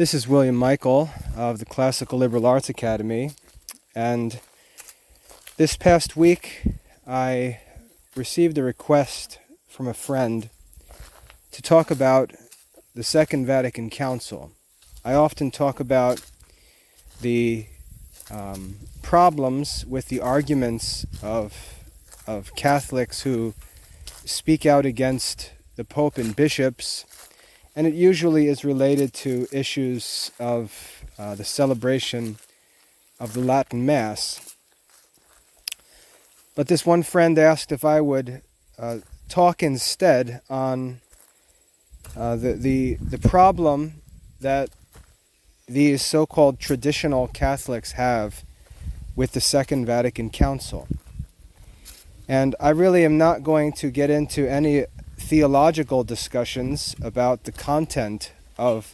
This is William Michael of the Classical Liberal Arts Academy, and this past week I received a request from a friend to talk about the Second Vatican Council. I often talk about the problems with the arguments of Catholics who speak out against the Pope and bishops, and it usually is related to issues of the celebration of the Latin Mass. But this one friend asked if I would talk instead on the problem that these so-called traditional Catholics have with the Second Vatican Council. And I really am not going to get into any theological discussions about the content of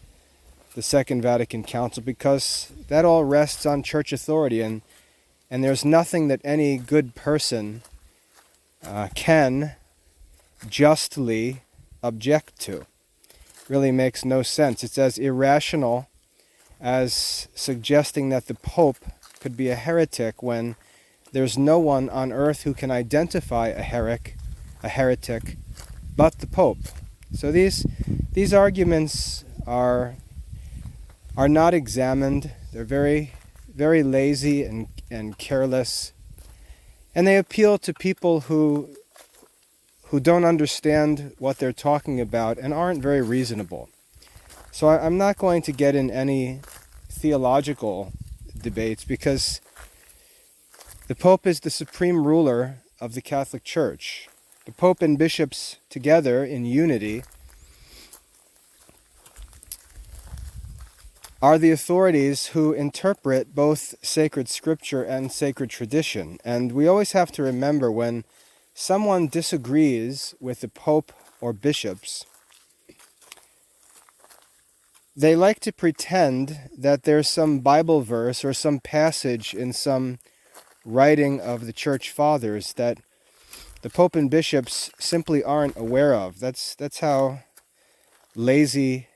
the Second Vatican Council, because that all rests on church authority, and there's nothing that any good person can justly object to. It really makes no sense. It's as irrational as suggesting that the Pope could be a heretic when there's no one on earth who can identify a heretic but the Pope. So these arguments are not examined. They're very, very lazy and careless, and they appeal to people who don't understand what they're talking about and aren't very reasonable. So I'm not going to get in any theological debates, because the Pope is the supreme ruler of the Catholic Church. The Pope and bishops together in unity are the authorities who interpret both sacred scripture and sacred tradition. And we always have to remember, when someone disagrees with the Pope or bishops, they like to pretend that there's some Bible verse or some passage in some writing of the Church Fathers that the Pope and bishops simply aren't aware of. That's how lazy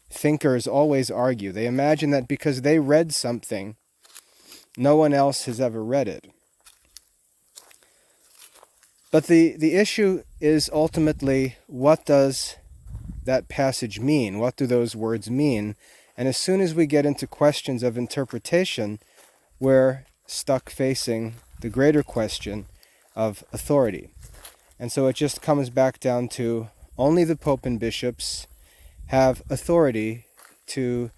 thinkers always argue. They imagine that because they read something, no one else has ever read it. But the issue is ultimately, what does that passage mean? What do those words mean? And as soon as we get into questions of interpretation, we're stuck facing the greater question of authority. And so it just comes back down to, only the Pope and bishops have authority to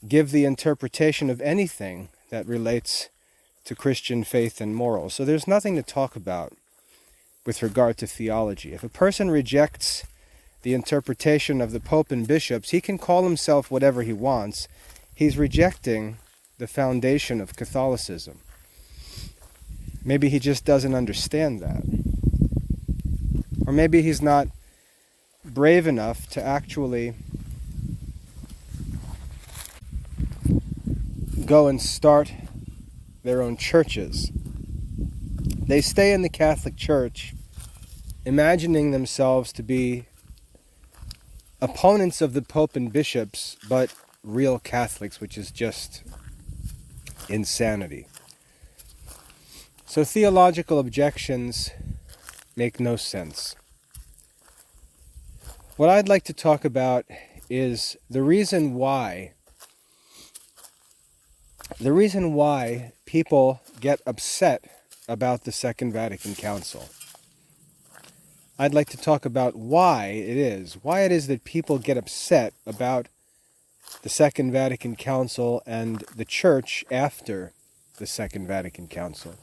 give the interpretation of anything that relates to Christian faith and morals. So there's nothing to talk about with regard to theology. If a person rejects the interpretation of the Pope and bishops, he can call himself whatever he wants. He's rejecting the foundation of Catholicism. Maybe he just doesn't understand that. Or maybe he's not brave enough to actually go and start their own churches. They stay in the Catholic Church, imagining themselves to be opponents of the Pope and bishops, but real Catholics, which is just insanity. So theological objections make no sense. What I'd like to talk about is the reason why people get upset about the Second Vatican Council. I'd like to talk about why it is that people get upset about the Second Vatican Council and the Church after the Second Vatican Council.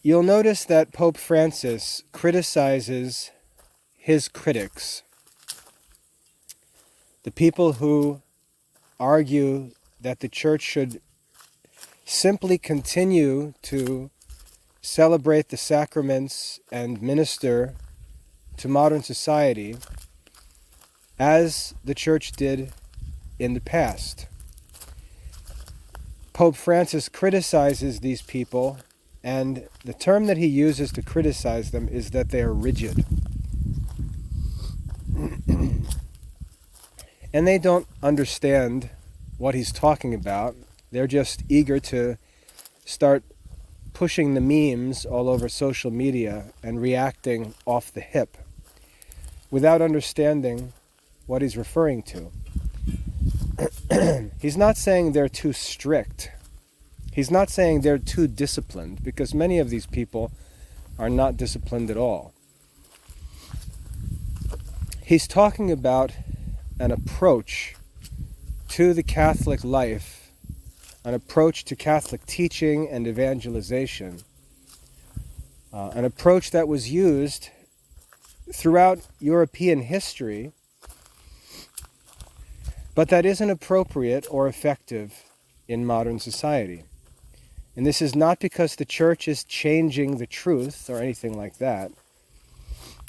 You'll notice that Pope Francis criticizes his critics, the people who argue that the Church should simply continue to celebrate the sacraments and minister to modern society as the Church did in the past. Pope Francis criticizes these people And the term that he uses to criticize them is that they are rigid. And they don't understand what he's talking about. They're just eager to start pushing the memes all over social media and reacting off the hip without understanding what he's referring to. He's not saying they're too strict. He's not saying they're too disciplined, because many of these people are not disciplined at all. He's talking about an approach to the Catholic life, an approach to Catholic teaching and evangelization, an approach that was used throughout European history, but that isn't appropriate or effective in modern society. And this is not because the church is changing the truth or anything like that.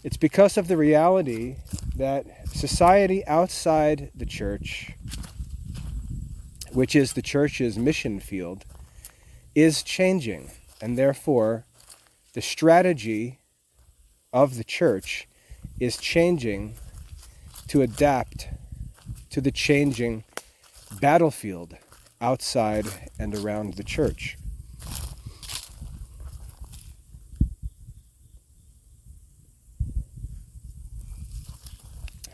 It's because of the reality that society outside the church, which is the church's mission field, is changing. And therefore, the strategy of the church is changing to adapt to the changing battlefield outside and around the church.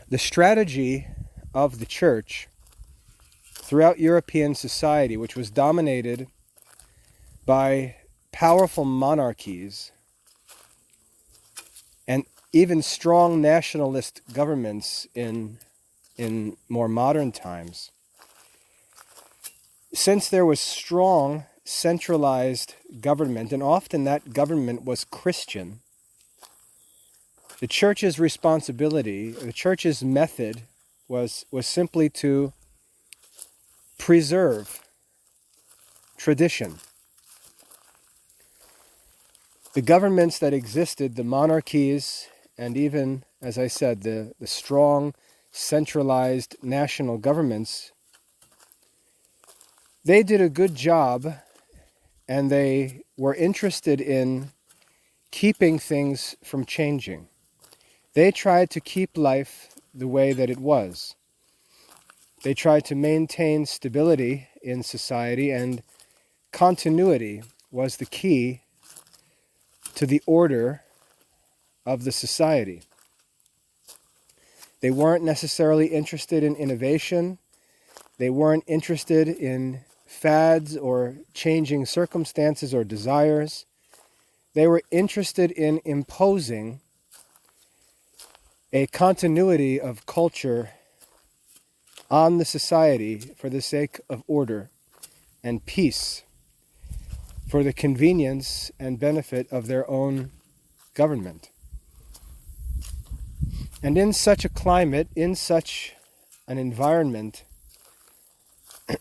The strategy of the church throughout European society, which was dominated by powerful monarchies and even strong nationalist governments in more modern times, since there was strong centralized government, and often that government was Christian, the church's responsibility, the church's method was simply to preserve tradition. The governments that existed, the monarchies, and even, as I said, the strong centralized national governments, they did a good job, and they were interested in keeping things from changing. They tried to keep life the way that it was. They tried to maintain stability in society, and continuity was the key to the order of the society. They weren't necessarily interested in innovation. They weren't interested in fads or changing circumstances or desires. They were interested in imposing a continuity of culture on the society for the sake of order and peace, for the convenience and benefit of their own government. And in such a climate, in such an environment,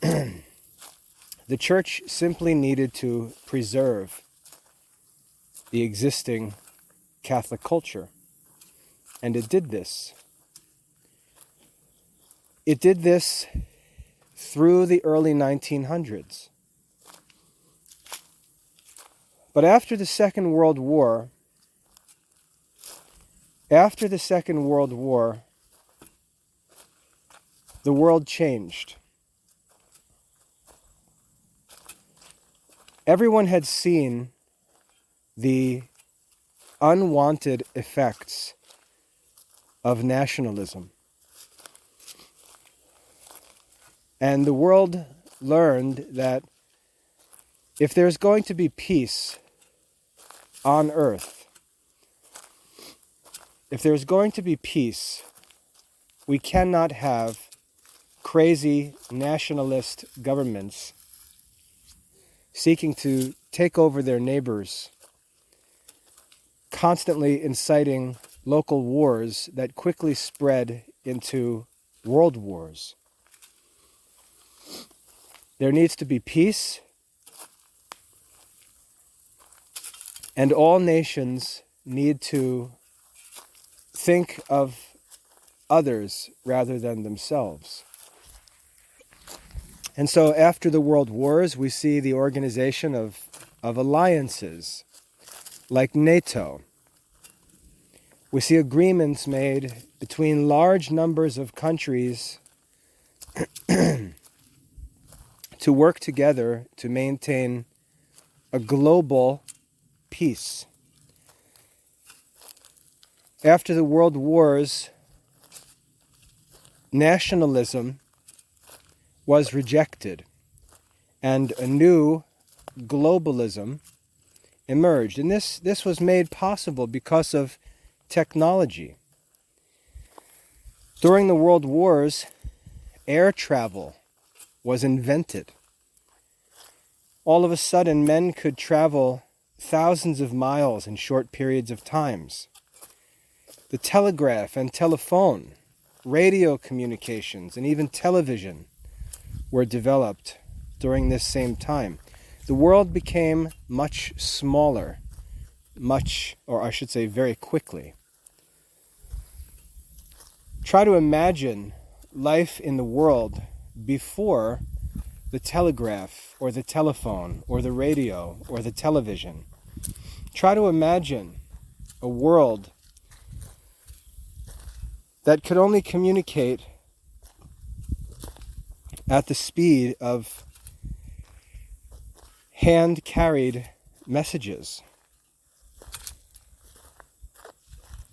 the church simply needed to preserve the existing Catholic culture. And it did this. It did this through the early 1900s. But after the Second World War, the world changed. Everyone had seen the unwanted effects of nationalism. And the world learned that if there's going to be peace on earth, if there's going to be peace, we cannot have crazy nationalist governments seeking to take over their neighbors, constantly inciting local wars that quickly spread into world wars. There needs to be peace, and all nations need to think of others rather than themselves. And so after the world wars, we see the organization of of alliances like NATO. We see agreements made between large numbers of countries to work together to maintain a global peace. After the world wars, nationalism was rejected, and a new globalism emerged. And this was made possible because of technology. During the world wars, air travel was invented. All of a sudden, men could travel thousands of miles in short periods of times. The telegraph and telephone, radio communications, and even television were developed during this same time. The world became much smaller, very quickly. Try to imagine life in the world before the telegraph or the telephone or the radio or the television. Try to imagine a world that could only communicate at the speed of hand-carried messages.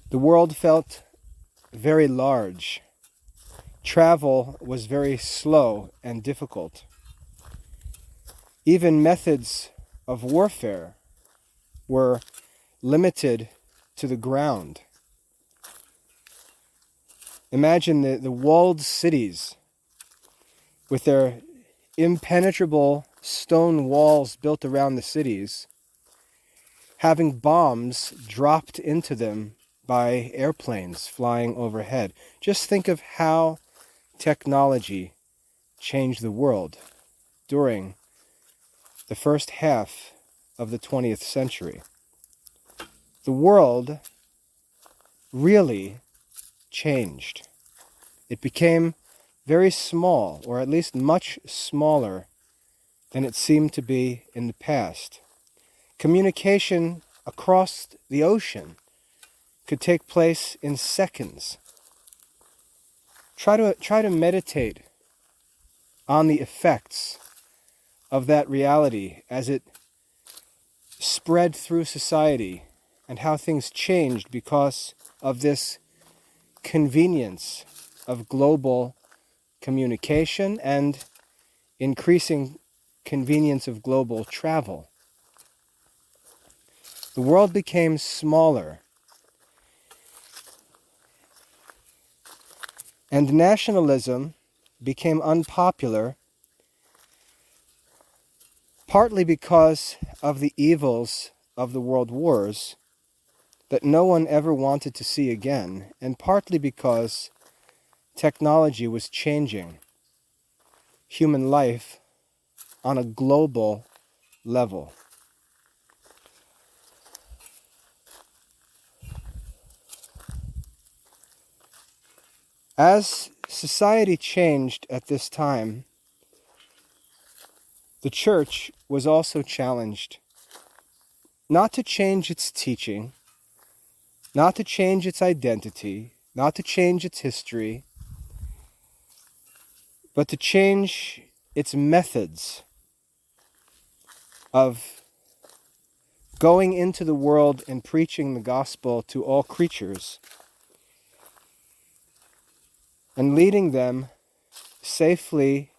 The world felt very large. Travel was very slow and difficult. Even methods of warfare were limited to the ground. Imagine the walled cities with their impenetrable stone walls built around the cities, having bombs dropped into them by airplanes flying overhead. Just think of how technology changed the world during the first half of the 20th century. The world really changed. It became very small, or at least much smaller than it seemed to be in the past. Communication across the ocean could take place in seconds. Try to meditate on the effects of that reality as it spread through society and how things changed because of this convenience of global communication and increasing convenience of global travel. The world became smaller, and nationalism became unpopular, partly because of the evils of the world wars that no one ever wanted to see again, and partly because technology was changing human life on a global level. As society changed at this time, the church was also challenged not to change its teaching, not to change its identity, not to change its history, but to change its methods of going into the world and preaching the gospel to all creatures and leading them safely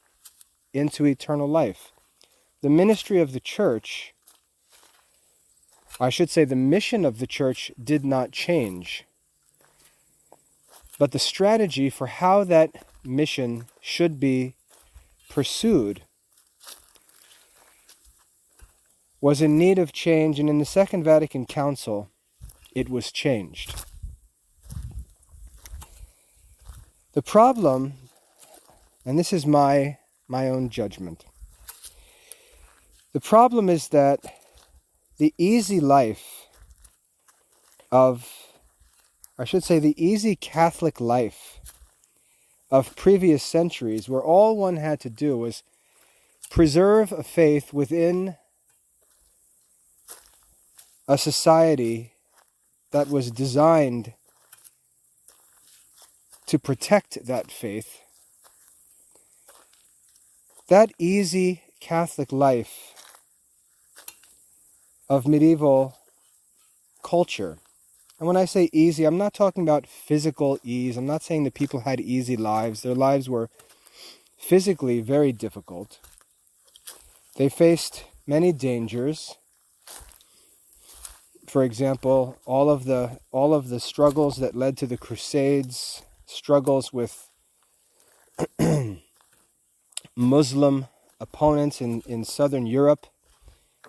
into eternal life. The ministry of the church, I should say the mission of the church, did not change. But the strategy for how that mission should be pursued was in need of change, and in the Second Vatican Council, it was changed. The problem, and this is my own judgment, the problem is that the easy life of, the easy Catholic life of previous centuries, where all one had to do was preserve a faith within a society that was designed to protect that faith, that easy Catholic life of medieval culture. And when I say easy, I'm not talking about physical ease. I'm not saying that people had easy lives. Their lives were physically very difficult. They faced many dangers. For example, all of the struggles that led to the Crusades, struggles with Muslim opponents in southern Europe,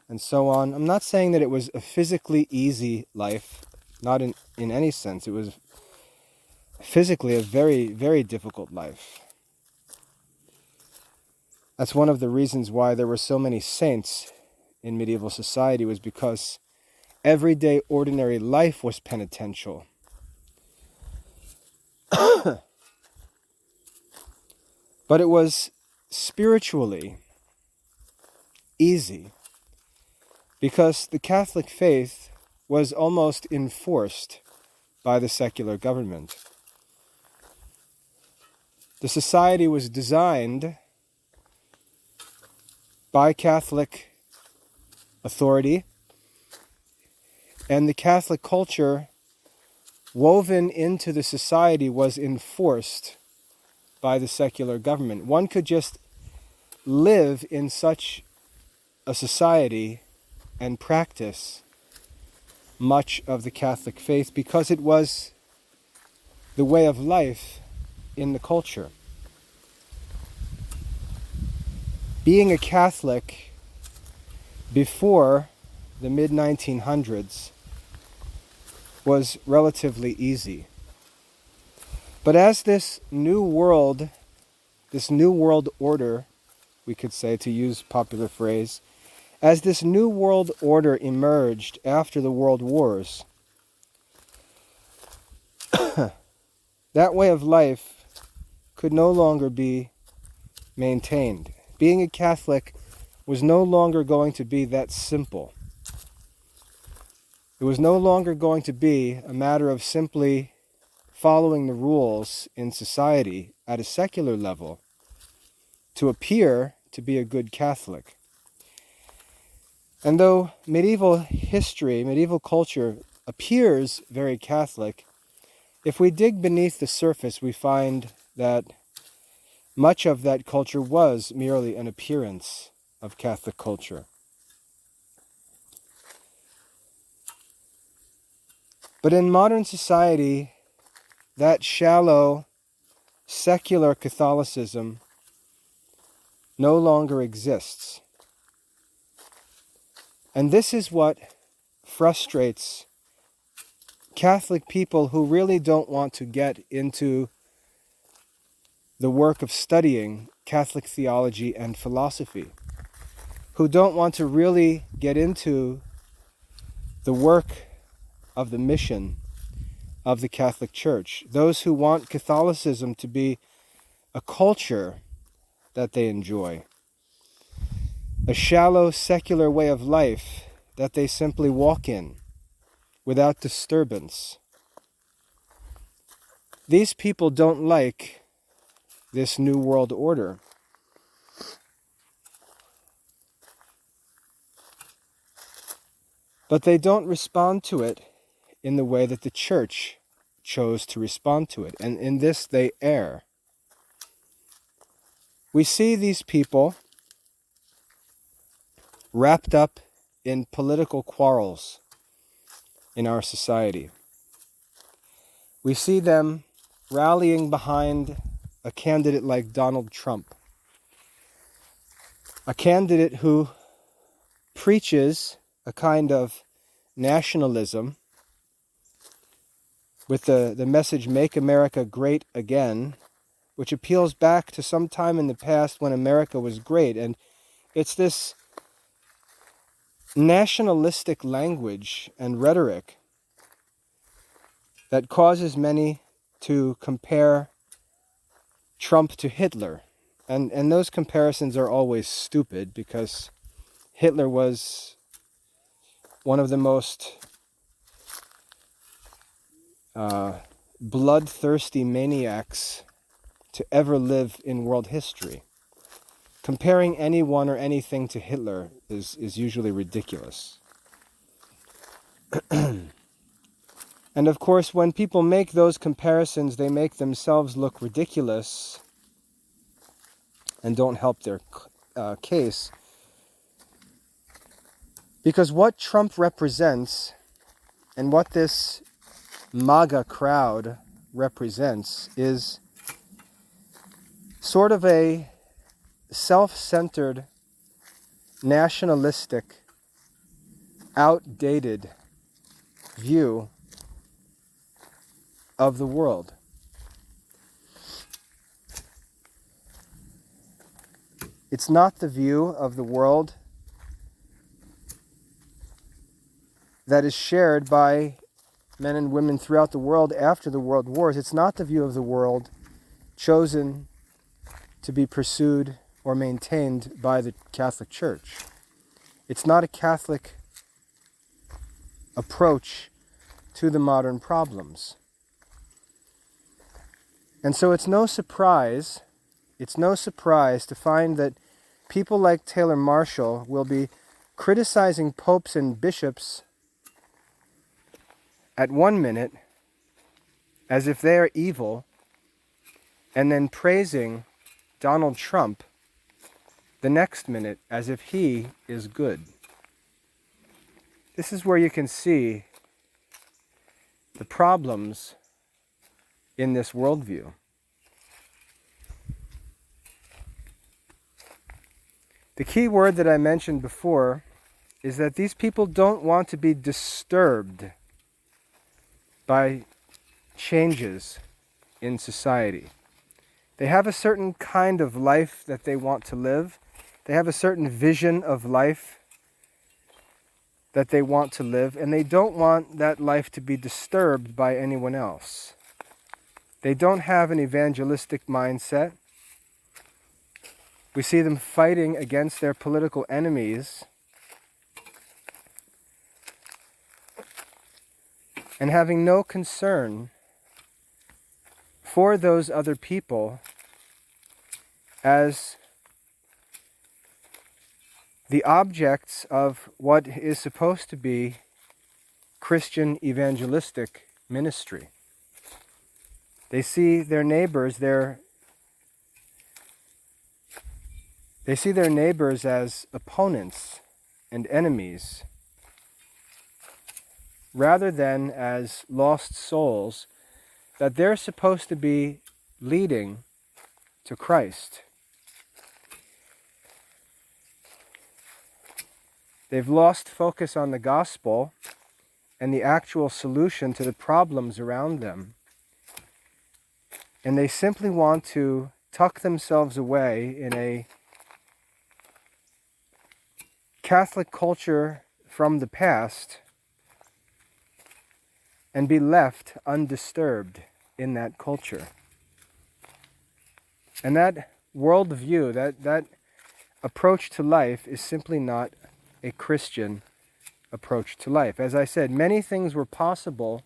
and so on. I'm not saying that it was a physically easy life, not in any sense. It was physically a very, very difficult life. That's one of the reasons why there were so many saints in medieval society, was because everyday ordinary life was penitential. But it was spiritually easy, because the Catholic faith was almost enforced by the secular government. The society was designed by Catholic authority, and the Catholic culture woven into the society was enforced by the secular government. One could just live in such a society and practice much of the Catholic faith because it was the way of life in the culture. Being a Catholic before the mid-1900s was relatively easy. But as this new world order, we could say, to use popular phrase, as this new world order emerged after the world wars, that way of life could no longer be maintained. Being a Catholic was no longer going to be that simple. It was no longer going to be a matter of simply following the rules in society at a secular level to appear to be a good Catholic. And though medieval history, medieval culture appears very Catholic, if we dig beneath the surface, we find that much of that culture was merely an appearance of Catholic culture. But in modern society, that shallow, secular Catholicism no longer exists. And this is what frustrates Catholic people who really don't want to get into the work of studying Catholic theology and philosophy, who don't want to really get into the work of the mission of the Catholic Church. Those who want Catholicism to be a culture that they enjoy, a shallow secular way of life that they simply walk in without disturbance. These people don't like this new world order. But they don't respond to it in the way that the Church chose to respond to it. And in this they err. We see these people wrapped up in political quarrels in our society. We see them rallying behind a candidate like Donald Trump, a candidate who preaches a kind of nationalism with the message, "Make America Great Again," which appeals back to some time in the past when America was great. And it's this nationalistic language and rhetoric that causes many to compare Trump to Hitler. And those comparisons are always stupid, because Hitler was one of the most bloodthirsty maniacs to ever live in world history. Comparing anyone or anything to Hitler is usually ridiculous. And of course, when people make those comparisons, they make themselves look ridiculous and don't help their case. Because what Trump represents and what this MAGA crowd represents is sort of a self-centered, nationalistic, outdated view of the world. It's not the view of the world that is shared by men and women throughout the world after the world wars. It's not the view of the world chosen to be pursued or maintained by the Catholic Church. It's not a Catholic approach to the modern problems. And so it's no surprise to find that people like Taylor Marshall will be criticizing popes and bishops at 1 minute as if they are evil, and then praising Donald Trump the next minute as if he is good. This is where you can see the problems in this worldview. The key word that I mentioned before is that these people don't want to be disturbed by changes in society. They have a certain kind of life that they want to live. They have a certain vision of life that they want to live, and they don't want that life to be disturbed by anyone else. They don't have an evangelistic mindset. We see them fighting against their political enemies and having no concern for those other people as the objects of what is supposed to be Christian evangelistic ministry. They see their neighbors, they see their neighbors as opponents and enemies, rather than as lost souls that they're supposed to be leading to Christ. They've lost focus on the gospel and the actual solution to the problems around them. And they simply want to tuck themselves away in a Catholic culture from the past and be left undisturbed in that culture. And that worldview, that approach to life is simply not a Christian approach to life. As I said, many things were possible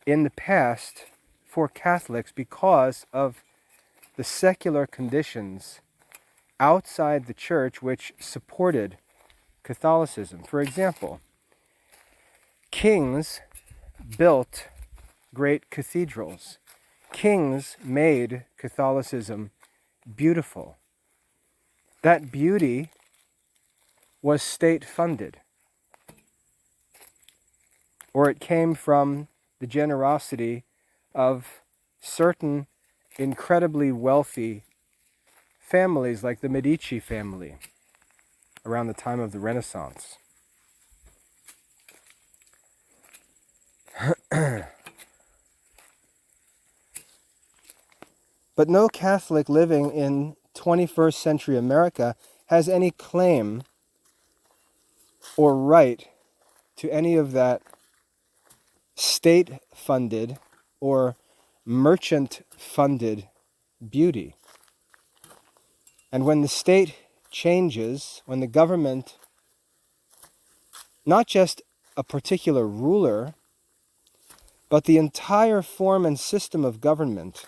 in the past for Catholics because of the secular conditions outside the church which supported Catholicism. For example, kings built great cathedrals. Kings made Catholicism beautiful. That beauty was state-funded, or it came from the generosity of certain incredibly wealthy families like the Medici family around the time of the Renaissance. But no Catholic living in 21st century America has any claim or right to any of that state-funded or merchant-funded beauty. And when the state changes, when the government not just a particular ruler, but the entire form and system of government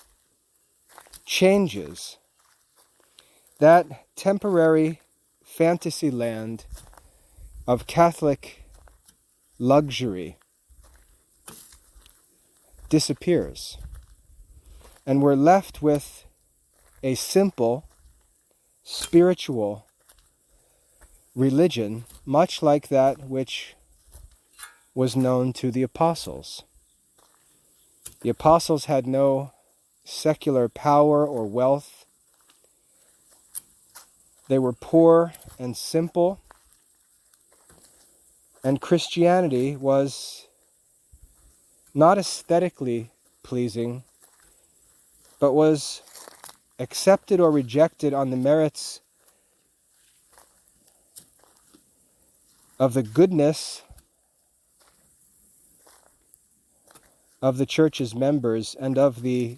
changes. That temporary fantasy land of Catholic luxury disappears, and we're left with a simple spiritual religion, much like that which was known to the apostles. The apostles had no secular power or wealth. They were poor and simple, and Christianity was not aesthetically pleasing, but was accepted or rejected on the merits of the goodness of the church's members and of the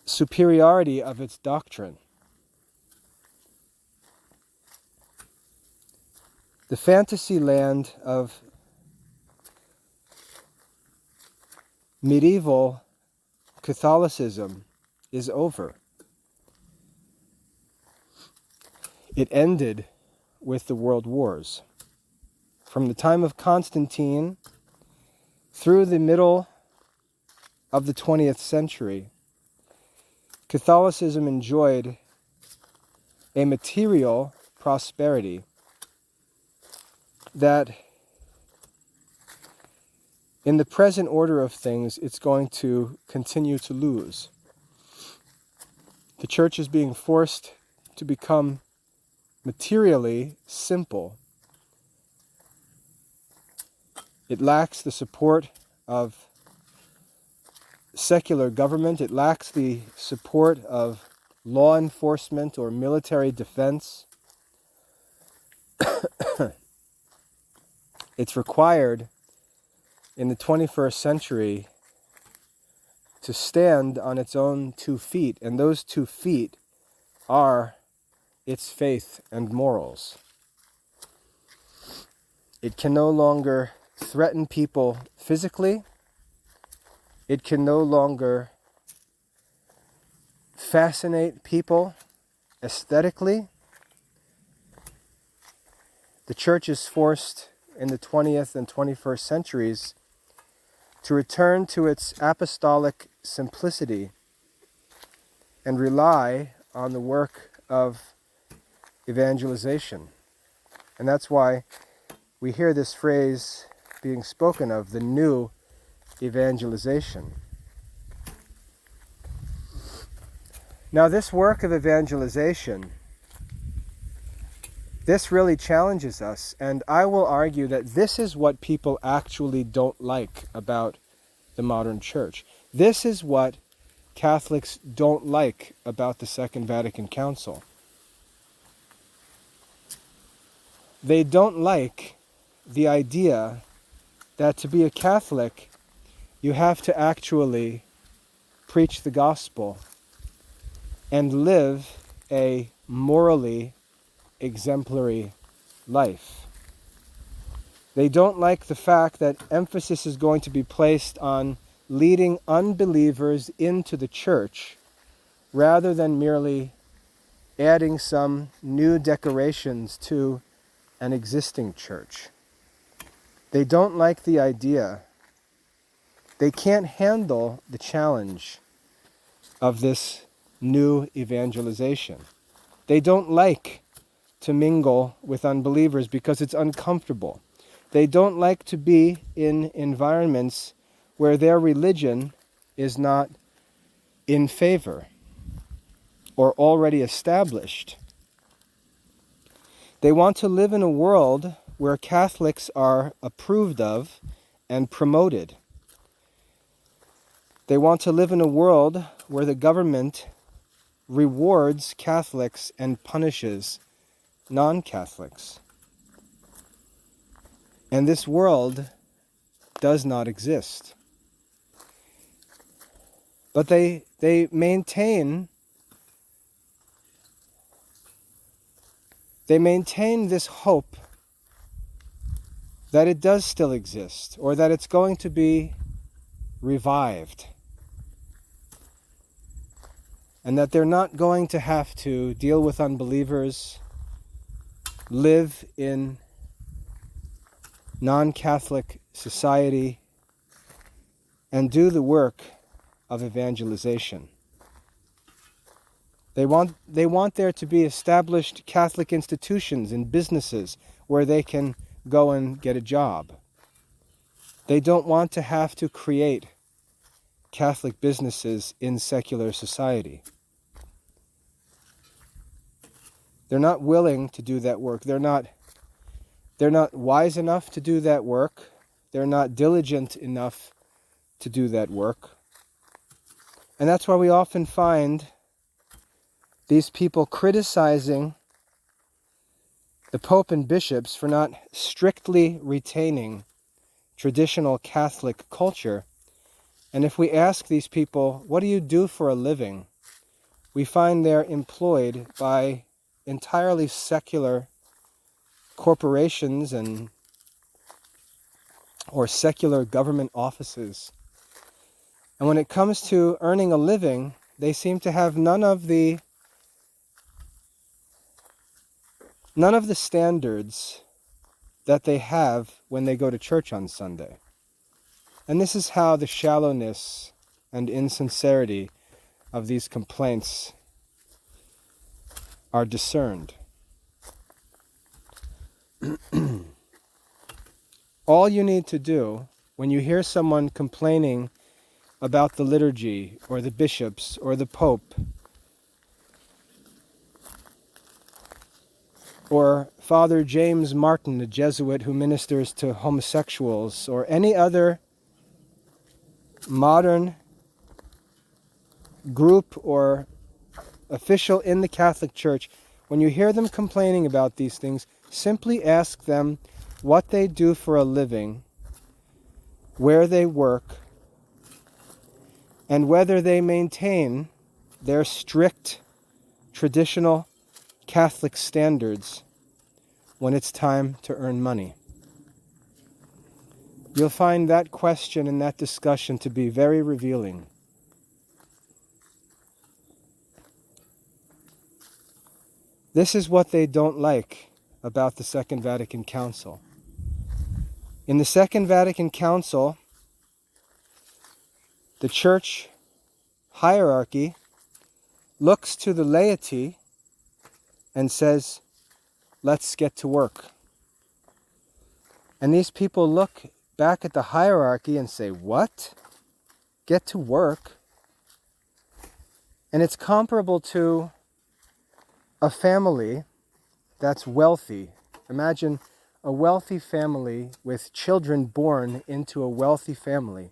superiority of its doctrine. The fantasy land of medieval Catholicism is over. It ended with the world wars. From the time of Constantine through the middle of the 20th century, Catholicism enjoyed a material prosperity that, in the present order of things, it's going to continue to lose. The church is being forced to become materially simple. It lacks the support of secular government. It lacks the support of law enforcement or military defense. It's required in the 21st century to stand on its own 2 feet, and those 2 feet are its faith and morals. It can no longer threaten people physically. It can no longer fascinate people aesthetically. The church is forced in the 20th and 21st centuries to return to its apostolic simplicity and rely on the work of evangelization. And that's why we hear this phrase being spoken of, the new evangelization. Now, this work of evangelization, this really challenges us, and I will argue that this is what people actually don't like about the modern church. This is what Catholics don't like about the Second Vatican Council. They don't like the idea that to be a Catholic, you have to actually preach the gospel and live a morally exemplary life. They don't like the fact that emphasis is going to be placed on leading unbelievers into the church rather than merely adding some new decorations to an existing church. They don't like the idea. They can't handle the challenge of this new evangelization. They don't like to mingle with unbelievers because it's uncomfortable. They don't like to be in environments where their religion is not in favor or already established. They want to live in a world where Catholics are approved of and promoted. They want to live in a world where the government rewards Catholics and punishes non-Catholics. And this world does not exist. But they maintain this hope that it does still exist, or that it's going to be revived, and that they're not going to have to deal with unbelievers, live in non-Catholic society, and do the work of evangelization. They want there to be established Catholic institutions and businesses where they can go and get a job. They don't want to have to create Catholic businesses in secular society. They're not willing to do that work. They're not wise enough to do that work. They're not diligent enough to do that work. And that's why we often find these people criticizing the Pope and bishops for not strictly retaining traditional Catholic culture. And if we ask these people, what do you do for a living? We find they're employed by entirely secular corporations or secular government offices. And when it comes to earning a living, they seem to have none of the standards that they have when they go to church on Sunday. And this is how the shallowness and insincerity of these complaints are discerned. All you need to do when you hear someone complaining about the liturgy or the bishops or the Pope or Father James Martin, a Jesuit who ministers to homosexuals, or any other modern group or official in the Catholic Church, when you hear them complaining about these things, simply ask them what they do for a living, where they work, and whether they maintain their strict traditional Catholic standards when it's time to earn money. You'll find that question and that discussion to be very revealing. This is what they don't like about the Second Vatican Council. In the Second Vatican Council, the church hierarchy looks to the laity and says, let's get to work. And these people look back at the hierarchy and say, what? Get to work? And it's comparable to a family that's wealthy. Imagine a wealthy family with children born into a wealthy family.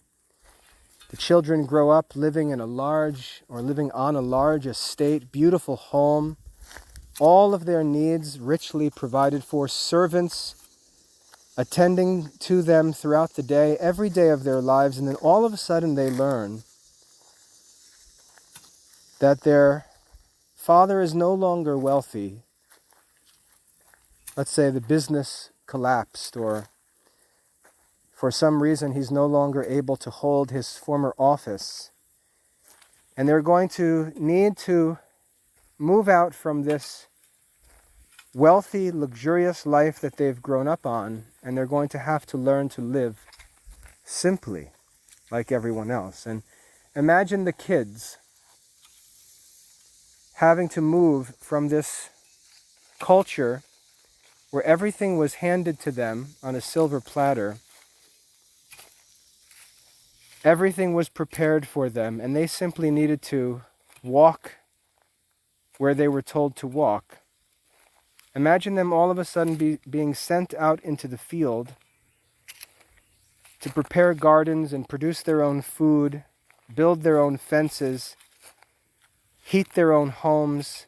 The children grow up living in living on a large estate, beautiful home, all of their needs richly provided for, servants attending to them throughout the day, every day of their lives, and then all of a sudden they learn that their father is no longer wealthy. Let's say the business collapsed, or for some reason he's no longer able to hold his former office. And they're going to need to move out from this wealthy, luxurious life that they've grown up on, and they're going to have to learn to live simply like everyone else. And imagine the kids having to move from this culture where everything was handed to them on a silver platter. Everything was prepared for them, and they simply needed to walk where they were told to walk. Imagine them all of a sudden being sent out into the field to prepare gardens and produce their own food, build their own fences, heat their own homes,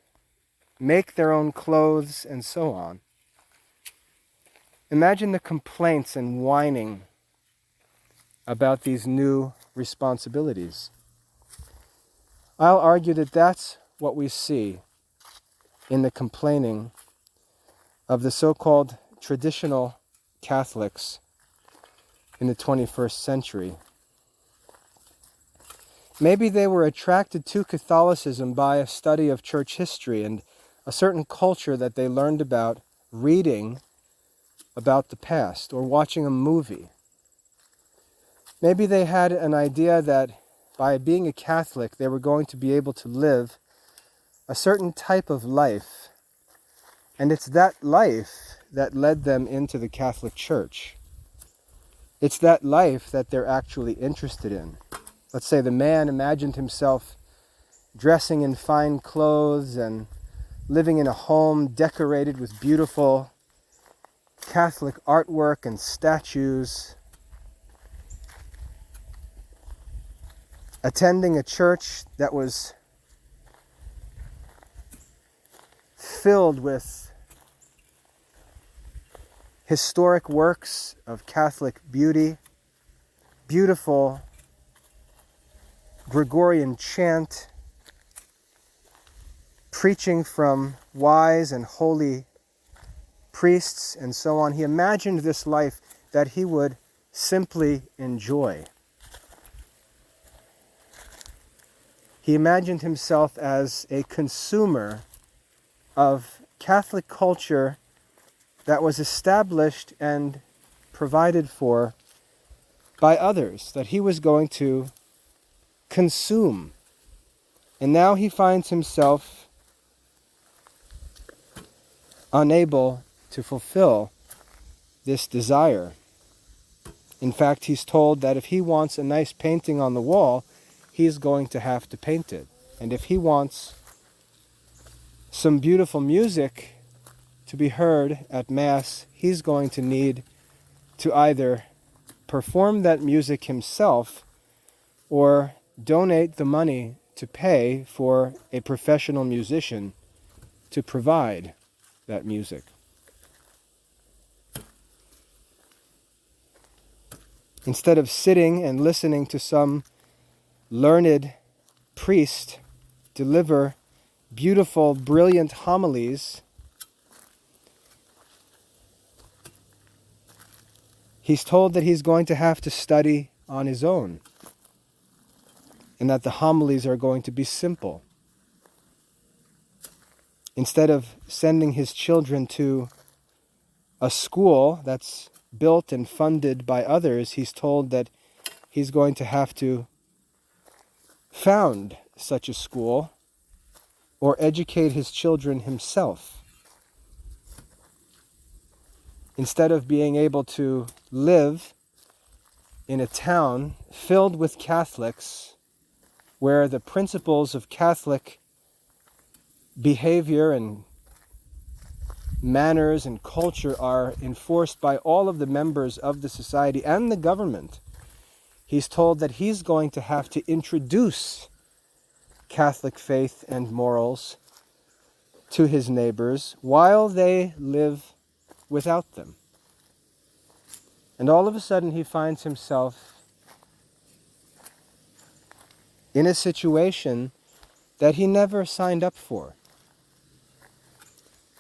make their own clothes, and so on. Imagine the complaints and whining about these new responsibilities. I'll argue that that's what we see in the complaining of the so-called traditional Catholics in the 21st century. Maybe they were attracted to Catholicism by a study of church history and a certain culture that they learned about reading about the past or watching a movie. Maybe they had an idea that by being a Catholic, they were going to be able to live a certain type of life. And it's that life that led them into the Catholic Church. It's that life that they're actually interested in. Let's say the man imagined himself dressing in fine clothes and living in a home decorated with beautiful Catholic artwork and statues, attending a church that was filled with historic works of Catholic beauty, beautiful Gregorian chant, preaching from wise and holy priests and so on. He imagined this life that he would simply enjoy. He imagined himself as a consumer of Catholic culture that was established and provided for by others, that he was going to consume. And now he finds himself unable to fulfill this desire. In fact, he's told that if he wants a nice painting on the wall, he's going to have to paint it. And if he wants some beautiful music to be heard at Mass, he's going to need to either perform that music himself or donate the money to pay for a professional musician to provide that music. Instead of sitting and listening to some learned priest deliver beautiful, brilliant homilies, he's told that he's going to have to study on his own, and that the homilies are going to be simple. Instead of sending his children to a school that's built and funded by others, he's told that he's going to have to found such a school or educate his children himself. Instead of being able to live in a town filled with Catholics, where the principles of Catholic behavior and manners and culture are enforced by all of the members of the society and the government, he's told that he's going to have to introduce Catholic faith and morals to his neighbors while they live without them. And all of a sudden he finds himself in a situation that he never signed up for.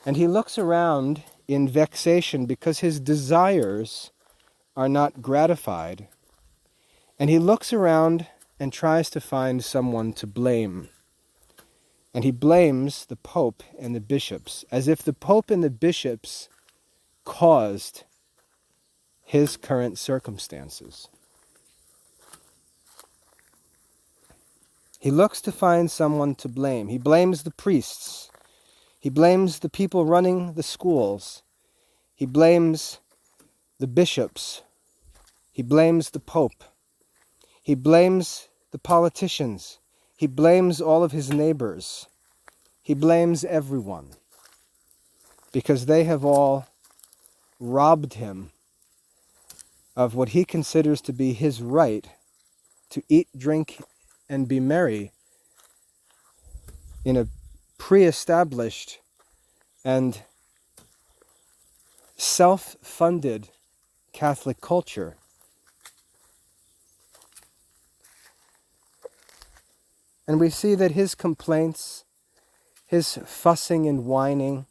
And he looks around in vexation because his desires are not gratified. And he looks around and tries to find someone to blame. And he blames the Pope and the bishops, as if the Pope and the bishops caused his current circumstances. He looks to find someone to blame. He blames the priests. He blames the people running the schools. He blames the bishops. He blames the Pope. He blames the politicians. He blames all of his neighbors. He blames everyone because they have all robbed him of what he considers to be his right to eat, drink, and be merry in a pre-established and self-funded Catholic culture. And we see that his complaints, his fussing and whining,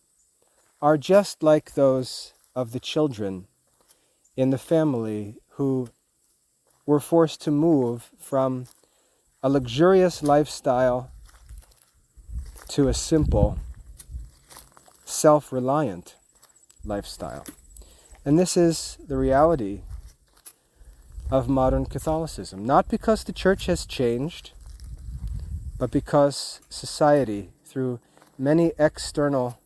are just like those of the children in the family who were forced to move from a luxurious lifestyle to a simple, self-reliant lifestyle. And this is the reality of modern Catholicism. Not because the church has changed, but because society, through many external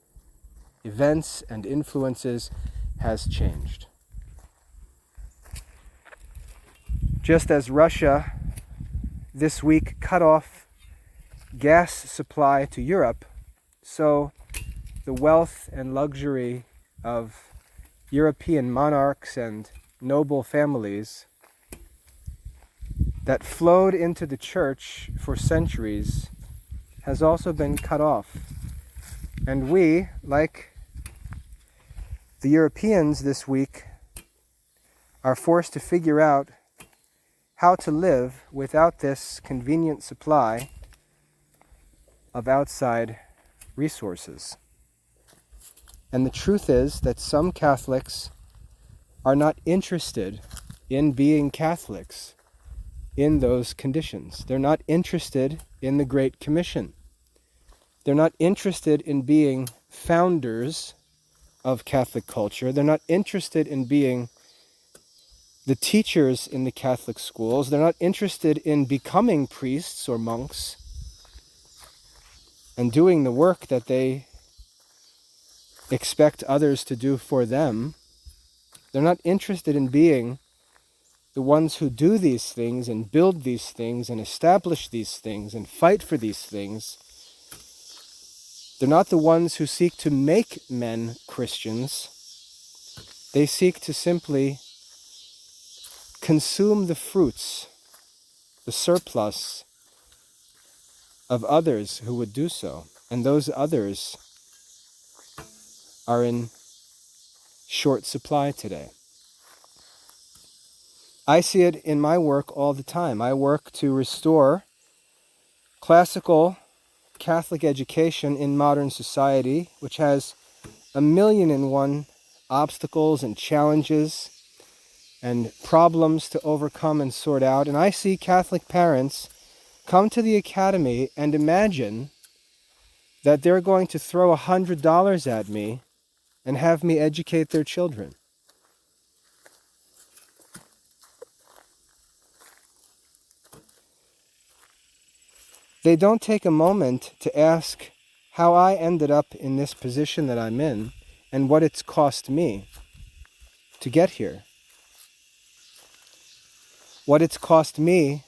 events and influences, has changed. Just as Russia this week cut off gas supply to Europe, so the wealth and luxury of European monarchs and noble families that flowed into the church for centuries has also been cut off. And we, like the Europeans this week, are forced to figure out how to live without this convenient supply of outside resources. And the truth is that some Catholics are not interested in being Catholics in those conditions. They're not interested in the Great Commission. They're not interested in being founders of Catholic culture. They're not interested in being the teachers in the Catholic schools. They're not interested in becoming priests or monks and doing the work that they expect others to do for them. They're not interested in being the ones who do these things and build these things and establish these things and fight for these things. They're not the ones who seek to make men Christians. They seek to simply consume the fruits, the surplus of others who would do so. And those others are in short supply today. I see it in my work all the time. I work to restore classical Catholic education in modern society, which has 1,000,001 obstacles and challenges and problems to overcome and sort out. And I see Catholic parents come to the academy and imagine that they're going to throw $100 at me and have me educate their children. They don't take a moment to ask how I ended up in this position that I'm in and what it's cost me to get here. What it's cost me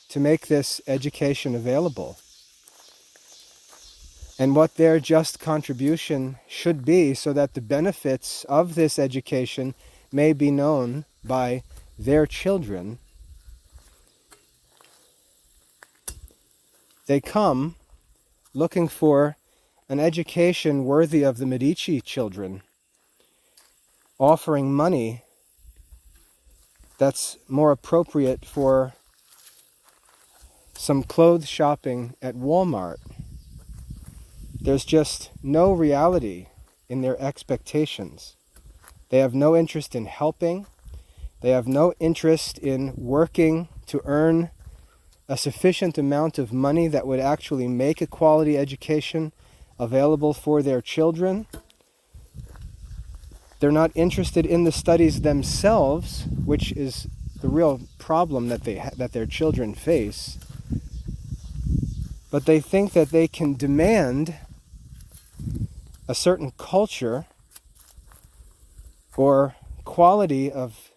to make this education available. And what their just contribution should be so that the benefits of this education may be known by their children. They come looking for an education worthy of the Medici children, offering money that's more appropriate for some clothes shopping at Walmart. There's just no reality in their expectations. They have no interest in helping. They have no interest in working to earn a sufficient amount of money that would actually make a quality education available for their children. They're not interested in the studies themselves, which is the real problem that that their children face. But they think that they can demand a certain culture or quality of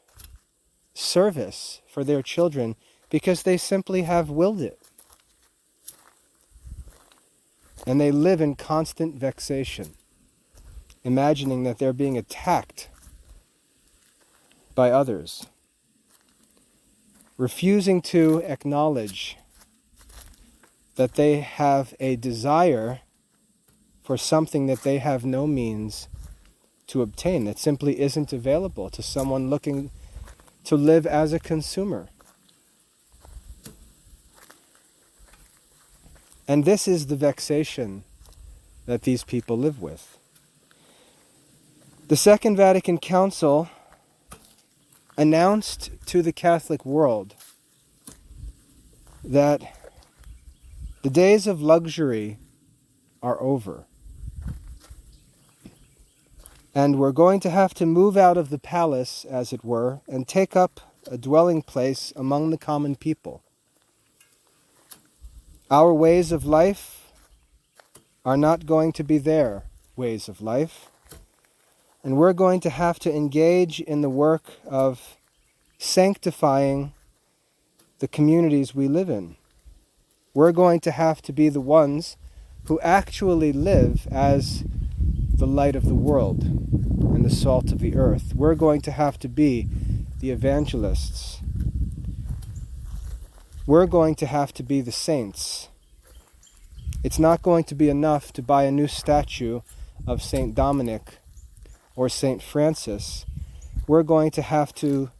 service for their children because they simply have willed it. And they live in constant vexation, imagining that they're being attacked by others, refusing to acknowledge that they have a desire for something that they have no means to obtain, that simply isn't available to someone looking to live as a consumer. And this is the vexation that these people live with. The Second Vatican Council announced to the Catholic world that the days of luxury are over. And we're going to have to move out of the palace, as it were, and take up a dwelling place among the common people. Our ways of life are not going to be their ways of life. And we're going to have to engage in the work of sanctifying the communities we live in. We're going to have to be the ones who actually live as the light of the world and the salt of the earth. We're going to have to be the evangelists. We're going to have to be the saints. It's not going to be enough to buy a new statue of Saint Dominic or Saint Francis. We're going to have to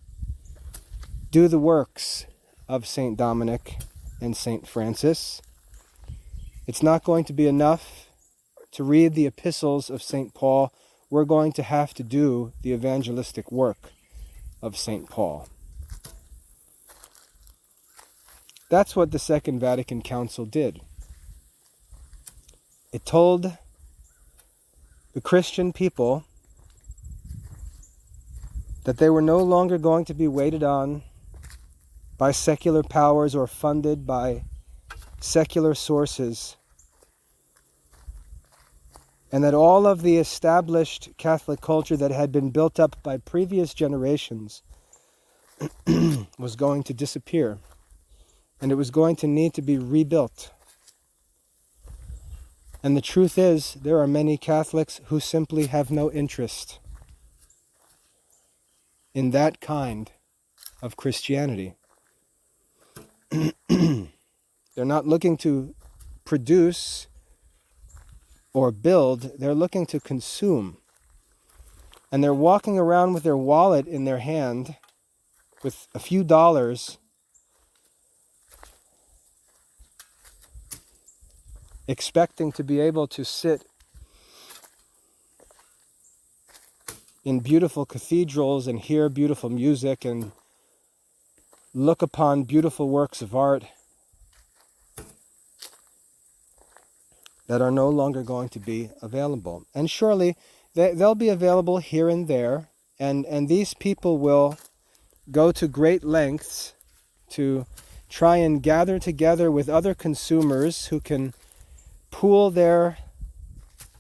do the works of Saint Dominic and Saint Francis. It's not going to be enough to read the epistles of Saint Paul. We're going to have to do the evangelistic work of Saint Paul. That's what the Second Vatican Council did. It told the Christian people that they were no longer going to be waited on by secular powers or funded by secular sources, and that all of the established Catholic culture that had been built up by previous generations was going to disappear, and it was going to need to be rebuilt. And the truth is, there are many Catholics who simply have no interest in that kind of Christianity. They're not looking to produce or build, they're looking to consume. And they're walking around with their wallet in their hand with a few dollars, expecting to be able to sit in beautiful cathedrals and hear beautiful music and look upon beautiful works of art that are no longer going to be available. And surely they'll be available here and there, and these people will go to great lengths to try and gather together with other consumers who can pool their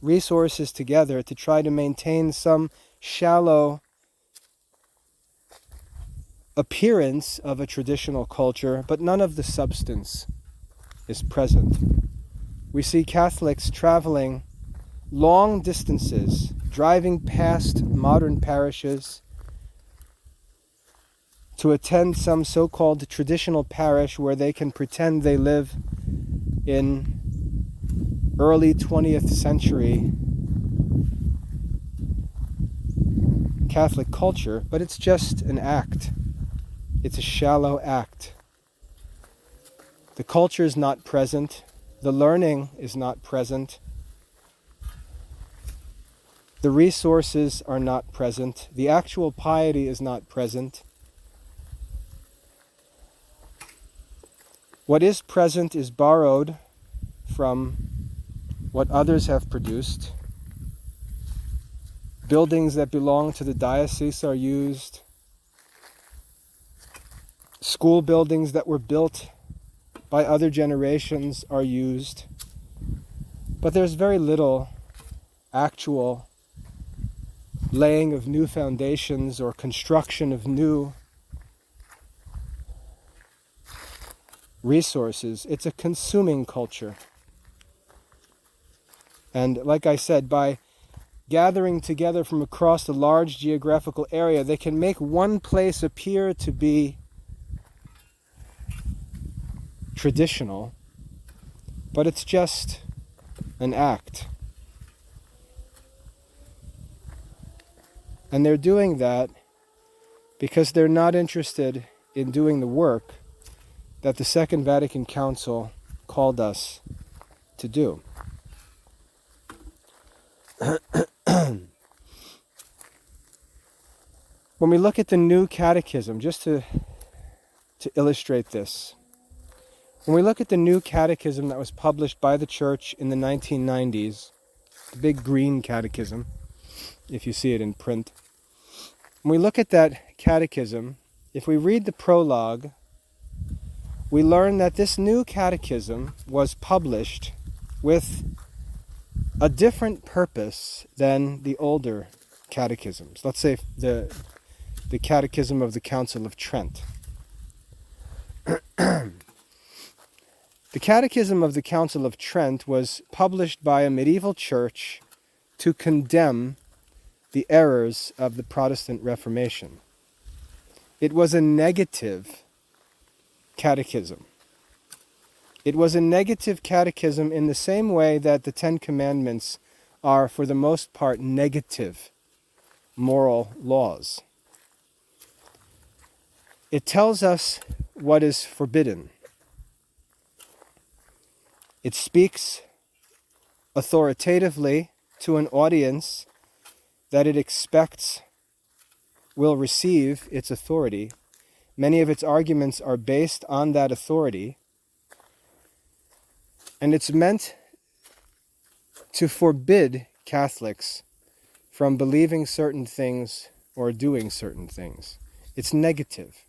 resources together to try to maintain some shallow appearance of a traditional culture, but none of the substance is present. We see Catholics traveling long distances, driving past modern parishes to attend some so-called traditional parish where they can pretend they live in early 20th century Catholic culture, but it's just an act. It's a shallow act. The culture is not present. The learning is not present. The resources are not present. The actual piety is not present. What is present is borrowed from what others have produced. Buildings that belong to the diocese are used. School buildings that were built by other generations are used. But there's very little actual laying of new foundations or construction of new resources. It's a consuming culture. And like I said, by gathering together from across a large geographical area, they can make one place appear to be traditional, but it's just an act. And they're doing that because they're not interested in doing the work that the Second Vatican Council called us to do. When we look at the New Catechism, just to illustrate this, when we look at the New Catechism that was published by the Church in the 1990s, the big green catechism, if you see it in print, when we look at that catechism, if we read the prologue, we learn that this new catechism was published with a different purpose than the older catechisms. Let's say the Catechism of the Council of Trent. The Catechism of the Council of Trent was published by a medieval church to condemn the errors of the Protestant Reformation. It was a negative catechism. It was a negative catechism in the same way that the Ten Commandments are, for the most part, negative moral laws. It tells us what is forbidden. It speaks authoritatively to an audience that it expects will receive its authority. Many of its arguments are based on that authority, and it's meant to forbid Catholics from believing certain things or doing certain things. It's negative.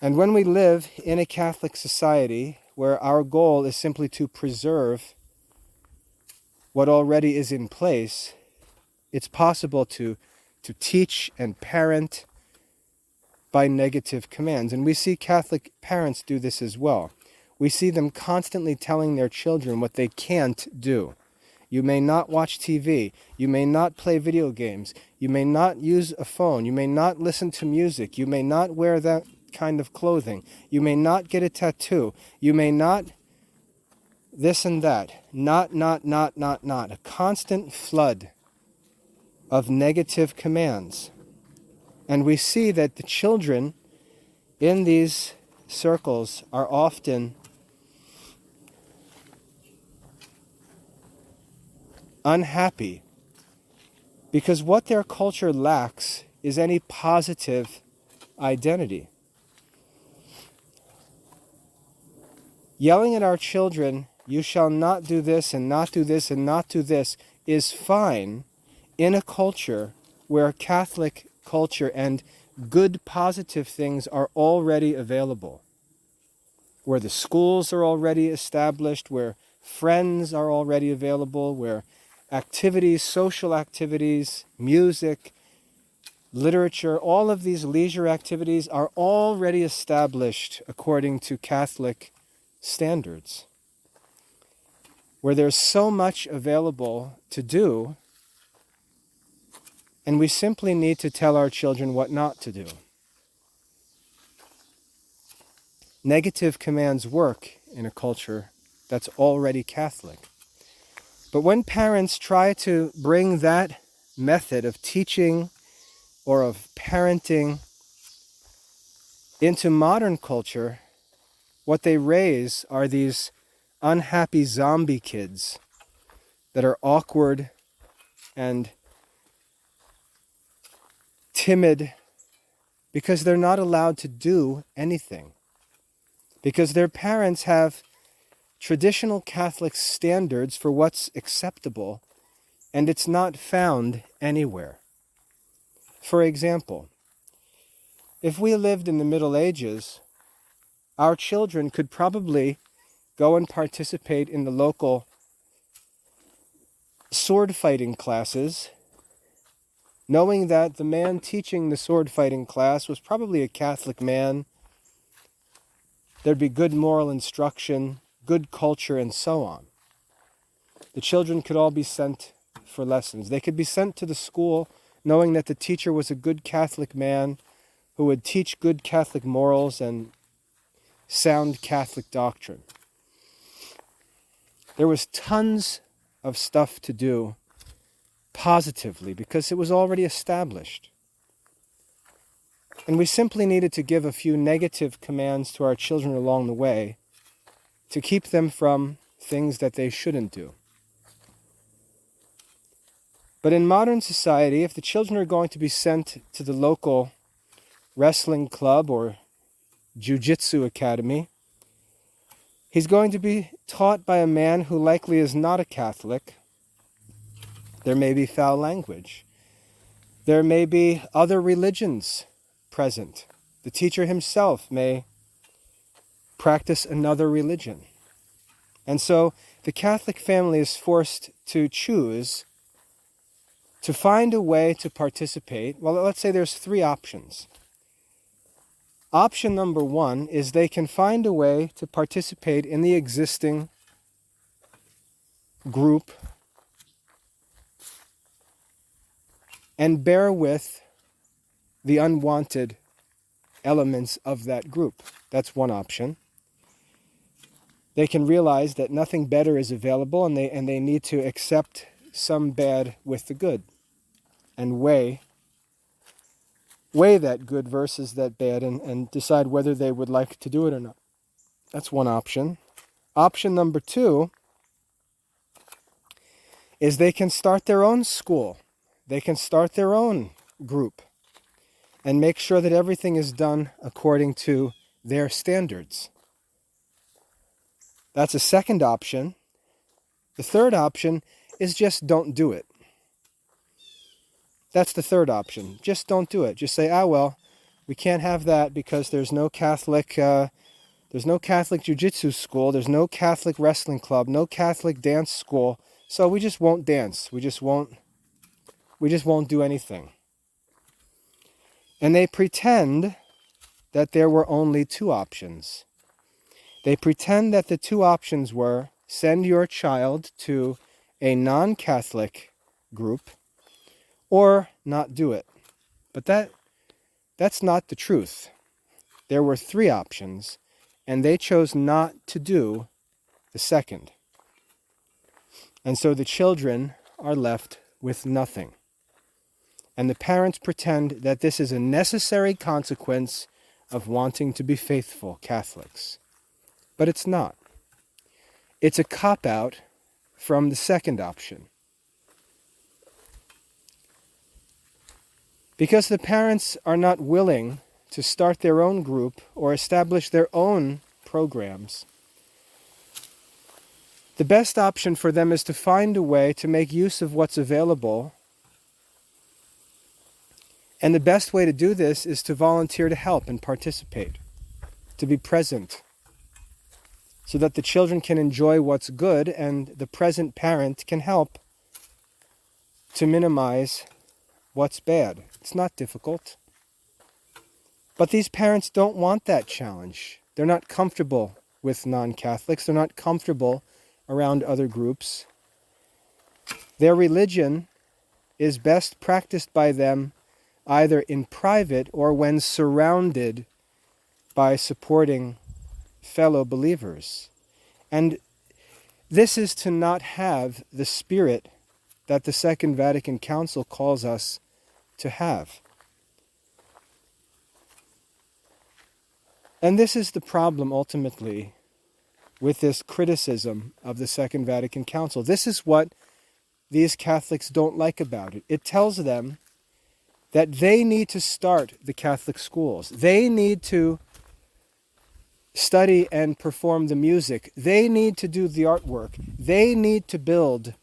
And when we live in a Catholic society where our goal is simply to preserve what already is in place, it's possible to teach and parent by negative commands. And we see Catholic parents do this as well. We see them constantly telling their children what they can't do. You may not watch TV. You may not play video games. You may not use a phone. You may not listen to music. You may not wear that kind of clothing. You may not get a tattoo. You may not this and that. Not. A constant flood of negative commands. And we see that the children in these circles are often unhappy because what their culture lacks is any positive identity. Yelling at our children, "You shall not do this and not do this and not do this," is fine in a culture where Catholic culture and good positive things are already available, where the schools are already established, where friends are already available, where activities, social activities, music, literature, all of these leisure activities are already established according to Catholic standards, where there's so much available to do, and we simply need to tell our children what not to do. Negative commands work in a culture that's already Catholic. But when parents try to bring that method of teaching or of parenting into modern culture, what they raise are these unhappy zombie kids that are awkward and timid because they're not allowed to do anything. Because their parents have traditional Catholic standards for what's acceptable, and it's not found anywhere. For example, if we lived in the Middle Ages, our children could probably go and participate in the local sword fighting classes, knowing that the man teaching the sword fighting class was probably a Catholic man. There'd be good moral instruction, good culture, and so on. The children could all be sent for lessons. They could be sent to the school knowing that the teacher was a good Catholic man who would teach good Catholic morals and sound Catholic doctrine. There was tons of stuff to do positively because it was already established. And we simply needed to give a few negative commands to our children along the way to keep them from things that they shouldn't do. But in modern society, if the children are going to be sent to the local wrestling club or jiu-jitsu academy, he's going to be taught by a man who likely is not a Catholic. There may be foul language. There may be other religions present. The teacher himself may practice another religion. And so the Catholic family is forced to choose to find a way to participate. Well, let's say there's 3 options. Option number 1 is they can find a way to participate in the existing group and bear with the unwanted elements of that group. That's one option. They can realize that nothing better is available, and they need to accept some bad with the good and weigh that good versus that bad and decide whether they would like to do it or not. That's one option. Option number 2 is they can start their own school. They can start their own group and make sure that everything is done according to their standards. That's a second option. The third option is just don't do it. That's the third option. Just don't do it. Just say, well, we can't have that because there's no Catholic jiu-jitsu school, there's no Catholic wrestling club, no Catholic dance school, so we just won't dance. We just won't do anything. And they pretend that there were only 2 options. They pretend that the 2 options were send your child to a non-Catholic group or not do it. But that's not the truth. There were 3 options, and they chose not to do the second. And so the children are left with nothing. And the parents pretend that this is a necessary consequence of wanting to be faithful Catholics. But it's not. It's a cop-out from the second option. Because the parents are not willing to start their own group or establish their own programs, the best option for them is to find a way to make use of what's available. And the best way to do this is to volunteer to help and participate, to be present, so that the children can enjoy what's good and the present parent can help to minimize what's bad. It's not difficult. But these parents don't want that challenge. They're not comfortable with non-Catholics. They're not comfortable around other groups. Their religion is best practiced by them either in private or when surrounded by supporting fellow believers. And this is to not have the spirit that the Second Vatican Council calls us to have. And this is the problem ultimately with this criticism of the Second Vatican Council. This is what these Catholics don't like about it. It tells them that they need to start the Catholic schools. They need to study and perform the music. They need to do the artwork. They need to build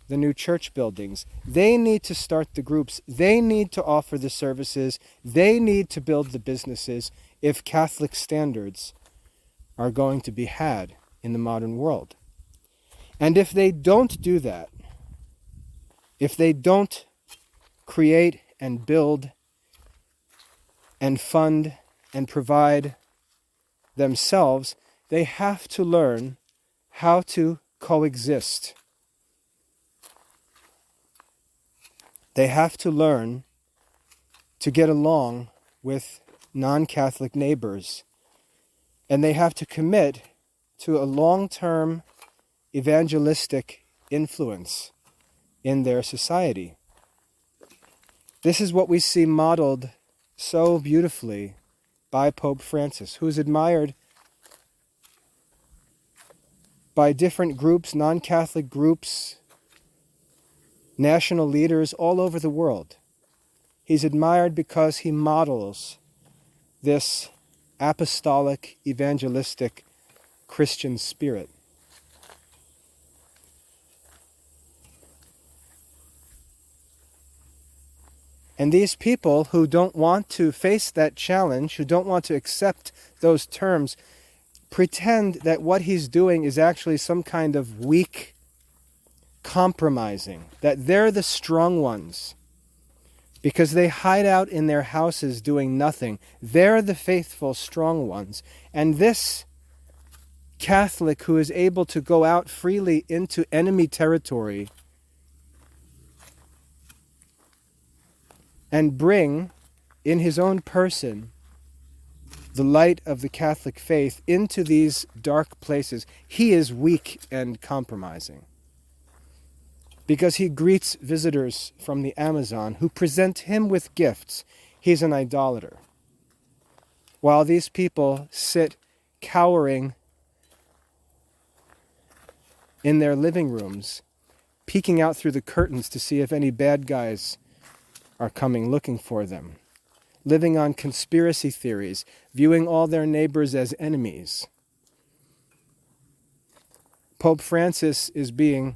the new church buildings. They need to start the groups. They need to offer the services. They need to build the businesses if Catholic standards are going to be had in the modern world. And if they don't do that, if they don't create and build and fund and provide themselves, they have to learn how to coexist. They have to learn to get along with non-Catholic neighbors. And they have to commit to a long-term evangelistic influence in their society. This is what we see modeled so beautifully by Pope Francis, who is admired by different groups, non-Catholic groups, national leaders all over the world. He's admired because he models this apostolic, evangelistic Christian spirit. And these people who don't want to face that challenge, who don't want to accept those terms, pretend that what he's doing is actually some kind of weak compromising, that they're the strong ones because they hide out in their houses doing nothing. They're the faithful, strong ones. And this Catholic who is able to go out freely into enemy territory and bring in his own person the light of the Catholic faith into these dark places, he is weak and compromising. Because he greets visitors from the Amazon who present him with gifts, he's an idolater. While these people sit cowering in their living rooms, peeking out through the curtains to see if any bad guys are coming looking for them, living on conspiracy theories, viewing all their neighbors as enemies. Pope Francis is being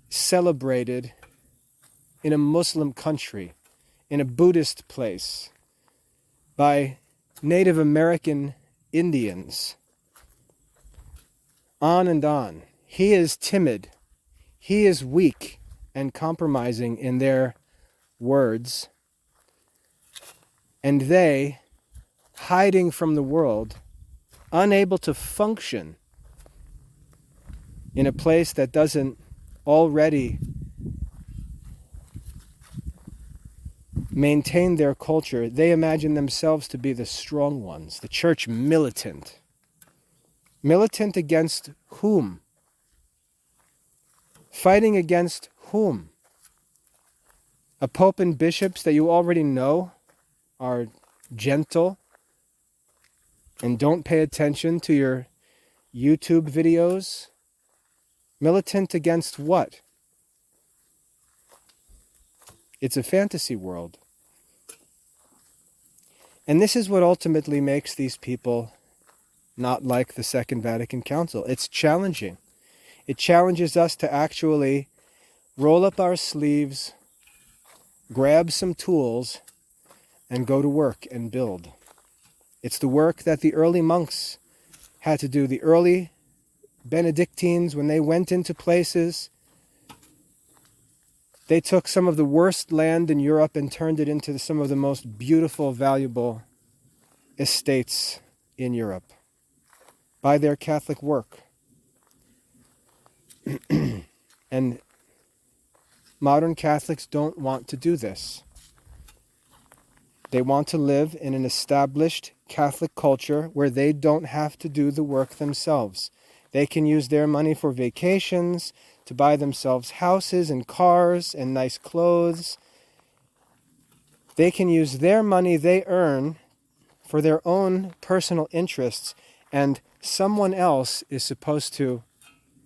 celebrated in a Muslim country, in a Buddhist place, by Native American Indians. On and on. He is timid. He is weak and compromising in their words. And they, hiding from the world, unable to function in a place that doesn't already maintain their culture, they imagine themselves to be the strong ones, the church militant. Militant against whom? Fighting against whom? A pope and bishops that you already know are gentle and don't pay attention to your YouTube videos? Militant against what? It's a fantasy world. And this is what ultimately makes these people not like the Second Vatican Council. It's challenging. It challenges us to actually roll up our sleeves, grab some tools, and go to work and build. It's the work that the early monks had to do. The early Benedictines, when they went into places, they took some of the worst land in Europe and turned it into some of the most beautiful, valuable estates in Europe by their Catholic work. And modern Catholics don't want to do this. They want to live in an established Catholic culture where they don't have to do the work themselves. They can use their money for vacations, to buy themselves houses and cars and nice clothes. They can use their money they earn for their own personal interests, and someone else is supposed to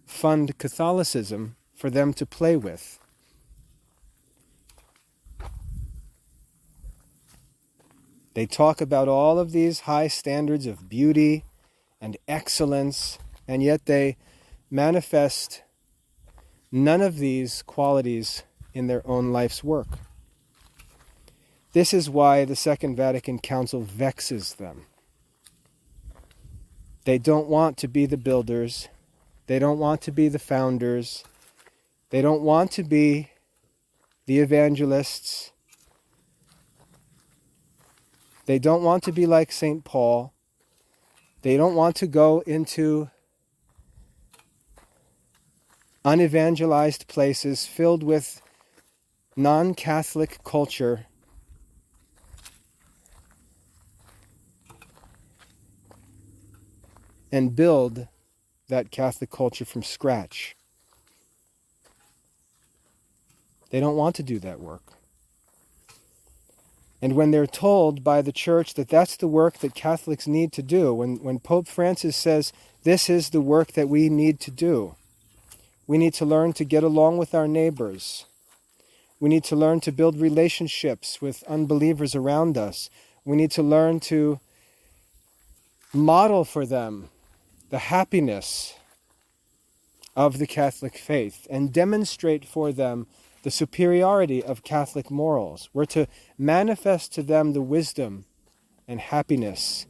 fund Catholicism for them to play with. They talk about all of these high standards of beauty and excellence, and yet they manifest none of these qualities in their own life's work. This is why the Second Vatican Council vexes them. They don't want to be the builders. They don't want to be the founders. They don't want to be the evangelists. They don't want to be like St. Paul. They don't want to go into unevangelized places filled with non-Catholic culture and build that Catholic culture from scratch. They don't want to do that work. And when they're told by the church that that's the work that Catholics need to do, when Pope Francis says, this is the work that we need to do, we need to learn to get along with our neighbors. We need to learn to build relationships with unbelievers around us. We need to learn to model for them the happiness of the Catholic faith and demonstrate for them the superiority of Catholic morals. We're to manifest to them the wisdom and happiness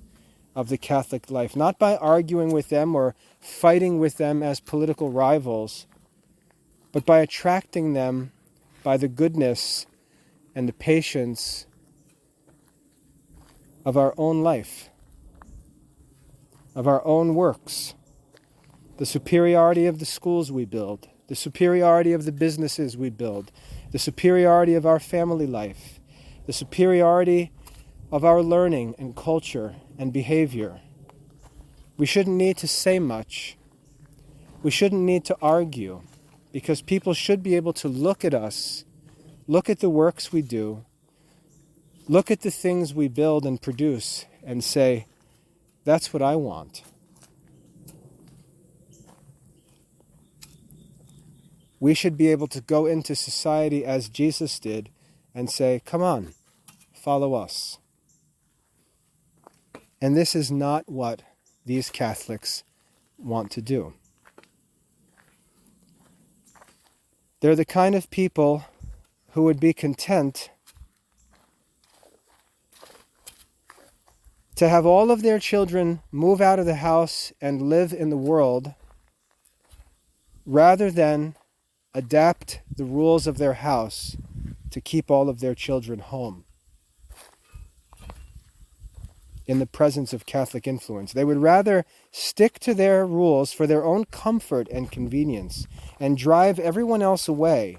of the Catholic life, not by arguing with them or fighting with them as political rivals, but by attracting them by the goodness and the patience of our own life, of our own works, the superiority of the schools we build, the superiority of the businesses we build, the superiority of our family life, the superiority of our learning and culture and behavior. We shouldn't need to say much. We shouldn't need to argue, because people should be able to look at us, look at the works we do, look at the things we build and produce, and say, that's what I want. We should be able to go into society as Jesus did and say, come on, follow us. And this is not what these Catholics want to do. They're the kind of people who would be content to have all of their children move out of the house and live in the world rather than adapt the rules of their house to keep all of their children home in the presence of Catholic influence. They would rather stick to their rules for their own comfort and convenience and drive everyone else away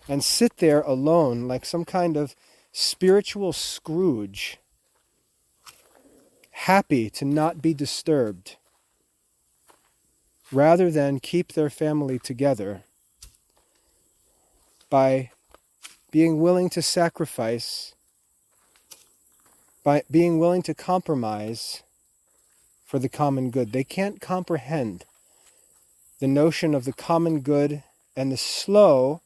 and sit there alone like some kind of spiritual Scrooge, happy to not be disturbed, rather than keep their family together by being willing to sacrifice, by being willing to compromise for the common good. They can't comprehend the notion of the common good and the slow,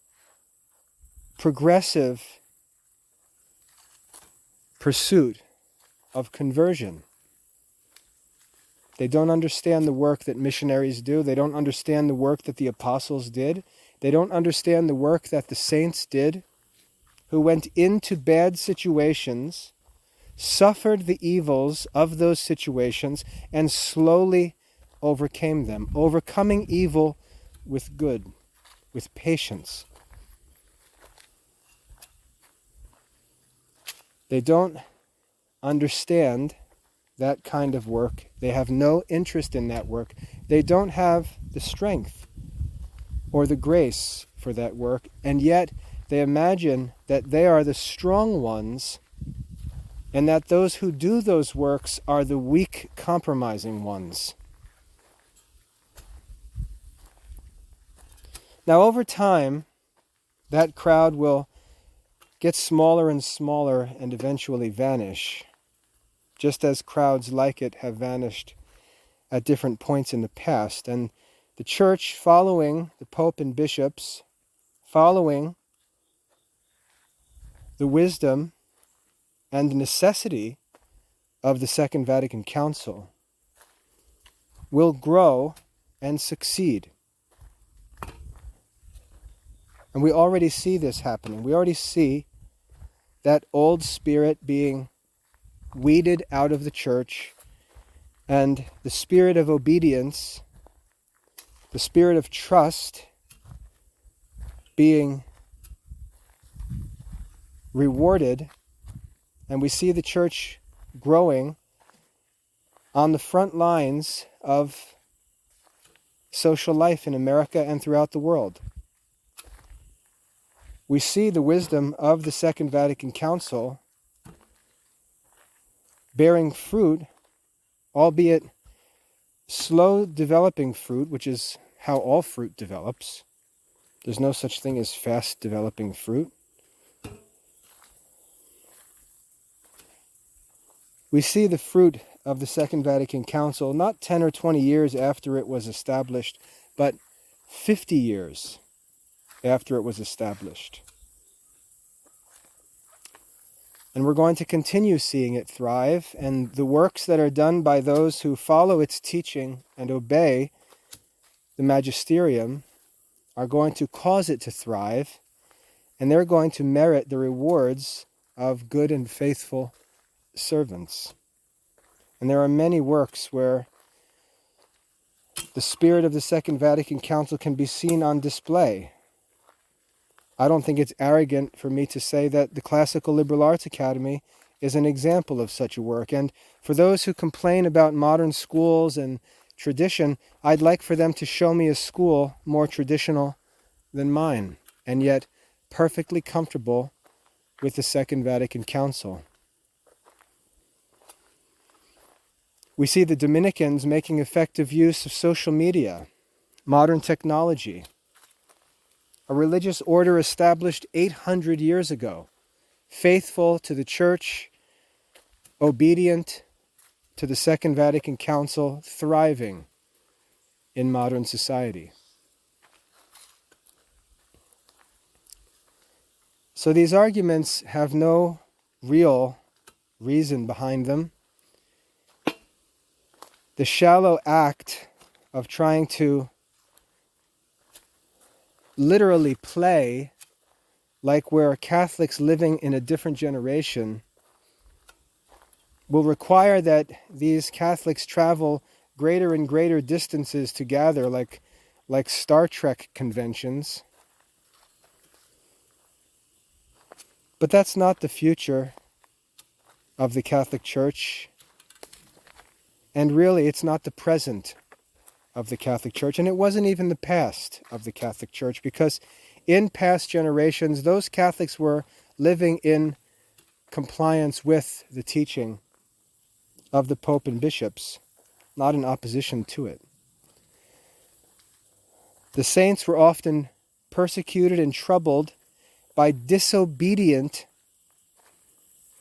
progressive pursuit of conversion. They don't understand the work that missionaries do. They don't understand the work that the apostles did. They don't understand the work that the saints did, who went into bad situations, suffered the evils of those situations, and slowly overcame them, overcoming evil with good, with patience. They don't understand that kind of work. They have no interest in that work. They don't have the strength or the grace for that work, and yet they imagine that they are the strong ones and that those who do those works are the weak, compromising ones. Now, over time, that crowd will get smaller and smaller and eventually vanish, just as crowds like it have vanished at different points in the past. And the Church, following the Pope and bishops, following the wisdom and necessity of the Second Vatican Council, will grow and succeed. And we already see this happening. We already see that old spirit being weeded out of the Church, and the spirit of obedience, the spirit of trust being rewarded, and we see the Church growing on the front lines of social life in America and throughout the world. We see the wisdom of the Second Vatican Council bearing fruit, albeit slow developing fruit, which is how all fruit develops. There's no such thing as fast developing fruit. We see the fruit of the Second Vatican Council not 10 or 20 years after it was established, but 50 years after it was established. And we're going to continue seeing it thrive, and the works that are done by those who follow its teaching and obey the magisterium are going to cause it to thrive, and they're going to merit the rewards of good and faithful servants. And there are many works where the spirit of the Second Vatican Council can be seen on display. I don't think it's arrogant for me to say that the Classical Liberal Arts Academy is an example of such a work. And for those who complain about modern schools and tradition, I'd like for them to show me a school more traditional than mine, and yet perfectly comfortable with the Second Vatican Council. We see the Dominicans making effective use of social media, modern technology, a religious order established 800 years ago, faithful to the Church, obedient to the Second Vatican Council, thriving in modern society. So these arguments have no real reason behind them. The shallow act of trying to literally play like we're Catholics living in a different generation will require that these Catholics travel greater and greater distances to gather, like Star Trek conventions. But that's not the future of the Catholic Church. And really, it's not the present of the Catholic Church. And it wasn't even the past of the Catholic Church, because in past generations, those Catholics were living in compliance with the teaching of the Pope and bishops, not in opposition to it. The saints were often persecuted and troubled by disobedient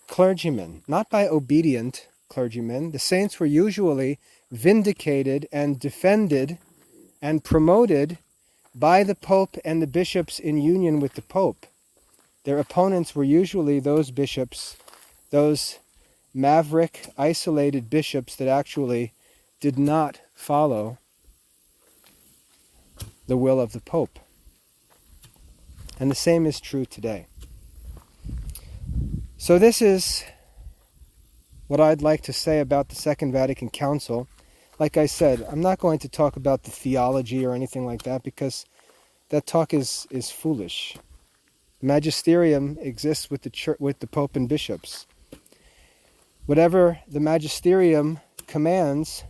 clergymen, not by obedient clergymen. The saints were usually vindicated and defended and promoted by the Pope and the bishops in union with the Pope. Their opponents were usually those bishops, those maverick, isolated bishops that actually did not follow the will of the Pope. And the same is true today. So this is what I'd like to say about the Second Vatican Council. Like I said, I'm not going to talk about the theology or anything like that, because that talk is foolish. The magisterium exists with the church, with the Pope and bishops. Whatever the magisterium commands,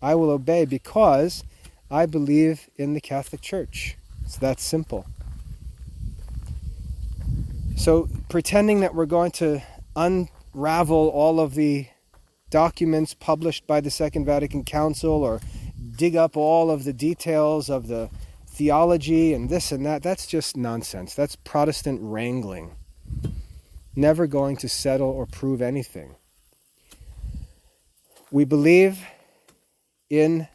I will obey, because I believe in the Catholic Church. It's that simple. So pretending that we're going to unravel all of the documents published by the Second Vatican Council, or dig up all of the details of the theology and this and that, that's just nonsense. That's Protestant wrangling. Never going to settle or prove anything. We believe in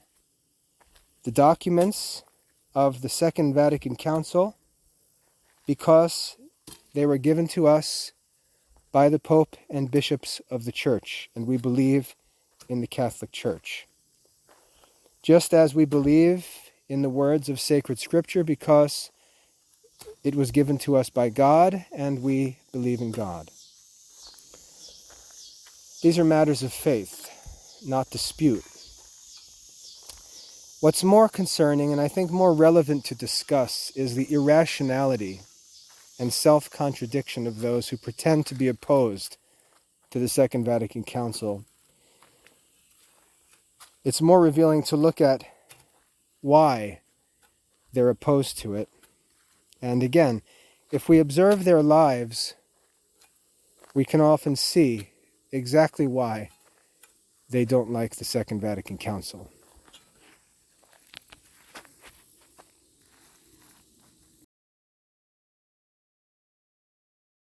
the documents of the Second Vatican Council because they were given to us by the Pope and bishops of the Church, and we believe in the Catholic Church. Just as we believe in the words of sacred Scripture because it was given to us by God, and we believe in God. These are matters of faith, not dispute. What's more concerning, and I think more relevant to discuss, is the irrationality and self-contradiction of those who pretend to be opposed to the Second Vatican Council. It's more revealing to look at why they're opposed to it. And again, if we observe their lives, we can often see exactly why they don't like the Second Vatican Council.